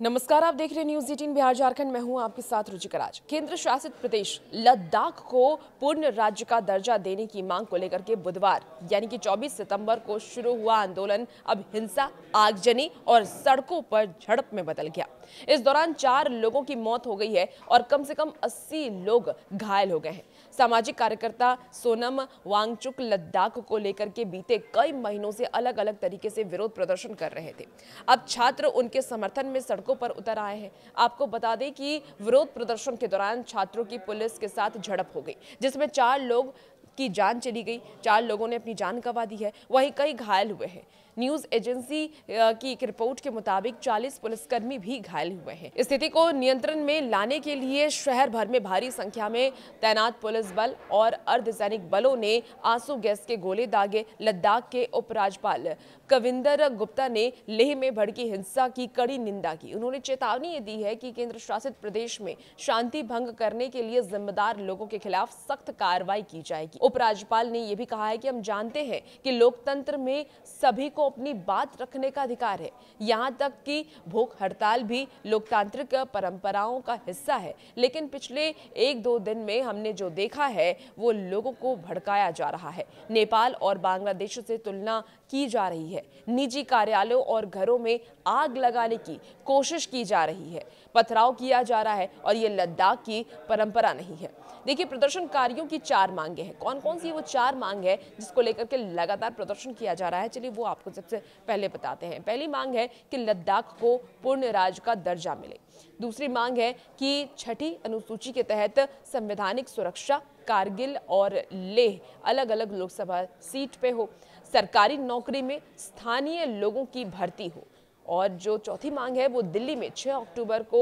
नमस्कार, आप देख रहे हैं न्यूज 18 बिहार झारखंड। मैं हूं आपके साथ रुचिका राज। केंद्र शासित प्रदेश लद्दाख को पूर्ण राज्य का दर्जा देने की मांग को लेकर के बुधवार यानी कि 24 सितंबर को शुरू हुआ आंदोलन अब हिंसा, आगजनी और सड़कों पर झड़प में बदल गया। इस दौरान 4 लोगों की मौत हो गई है और कम से कम 80 लोग घायल हो गए हैं। सामाजिक कार्यकर्ता सोनम वांगचुक लद्दाख को लेकर के बीते कई महीनों से अलग अलग तरीके से विरोध प्रदर्शन कर रहे थे। अब छात्र उनके समर्थन में सड़कों पर उतर आए हैं। आपको बता दें कि विरोध प्रदर्शन के दौरान छात्रों की पुलिस के साथ झड़प हो गई, जिसमें 4 लोग की जान चली गई। 4 लोगों ने अपनी जान गंवा दी है, वहीं कई घायल हुए हैं। न्यूज एजेंसी की एक रिपोर्ट के मुताबिक 40 पुलिसकर्मी भी घायल हुए हैं। स्थिति को नियंत्रण में लाने के लिए शहर भर में भारी संख्या में तैनात पुलिस बल और अर्धसैनिक बलों ने आंसू गैस के गोले दागे। लद्दाख के उपराज्यपाल कविंदर गुप्ता ने लेह में भड़की हिंसा की कड़ी निंदा की। उन्होंने चेतावनी दी है कि केंद्र शासित प्रदेश में शांति भंग करने के लिए जिम्मेदार लोगों के खिलाफ सख्त कार्रवाई की जाएगी। उपराज्यपाल ने यह भी कहा है कि हम जानते हैं कि लोकतंत्र में सभी को अपनी बात रखने का अधिकार है। यहां तक कि भूख हड़ताल भी लोकतांत्रिक परंपराओं का हिस्सा है, लेकिन पिछले 1-2 दिन में हमने जो देखा है वो लोगों को भड़काया जा रहा है। नेपाल और बांग्लादेश से तुलना की जा रही है। निजी कार्यालयों और घरों में आग लगाने की कोशिश की जा रही है, पथराव किया जा रहा है और ये लद्दाख की परंपरा नहीं है। देखिए, प्रदर्शनकारियों की 4 मांगे हैं। कौन कौन सी वो 4 मांग है जिसको लेकर के लगातार प्रदर्शन किया जा रहा है, चलिए वो आपको सबसे पहले बताते हैं। पहली मांग है कि लद्दाख को पूर्ण राज्य का दर्जा मिले। दूसरी मांग है कि 6ठी अनुसूची के तहत संवैधानिक सुरक्षा कारगिल और लेह अलग अलग लोकसभा सीट पे हो। सरकारी नौकरी में स्थानीय लोगों की भर्ती हो। और जो चौथी मांग है वो दिल्ली में 6 अक्टूबर को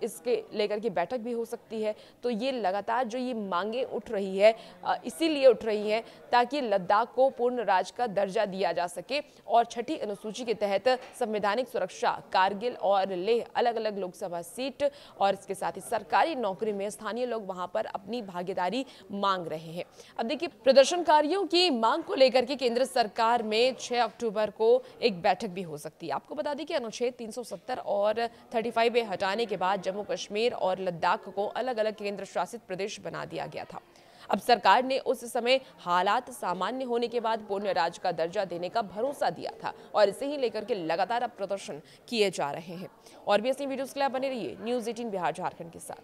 इसके लेकर के बैठक भी हो सकती है। तो ये लगातार जो ये मांगे उठ रही है इसीलिए उठ रही है ताकि लद्दाख को पूर्ण राज्य का दर्जा दिया जा सके और 6ठी अनुसूची के तहत संवैधानिक सुरक्षा कारगिल और लेह अलग अलग लोकसभा सीट और इसके साथ ही सरकारी नौकरी में स्थानीय लोग वहां पर अपनी भागीदारी मांग रहे हैं। अब देखिए, प्रदर्शनकारियों की मांग को लेकर के केंद्र सरकार में 6 अक्टूबर को एक बैठक भी हो सकती है। आपको बता दें कि अनुच्छेद 370 और 35A हटाने के बाद जम्मू कश्मीर और लद्दाख को अलग अलग केंद्र शासित प्रदेश बना दिया गया था। अब सरकार ने उस समय हालात सामान्य होने के बाद पूर्ण राज्य का दर्जा देने का भरोसा दिया था और इसे ही लेकर के लगातार अब प्रदर्शन किए जा रहे हैं। और भी ऐसी वीडियोस के लिए बने रहिए न्यूज 18 बिहार झारखंड के साथ।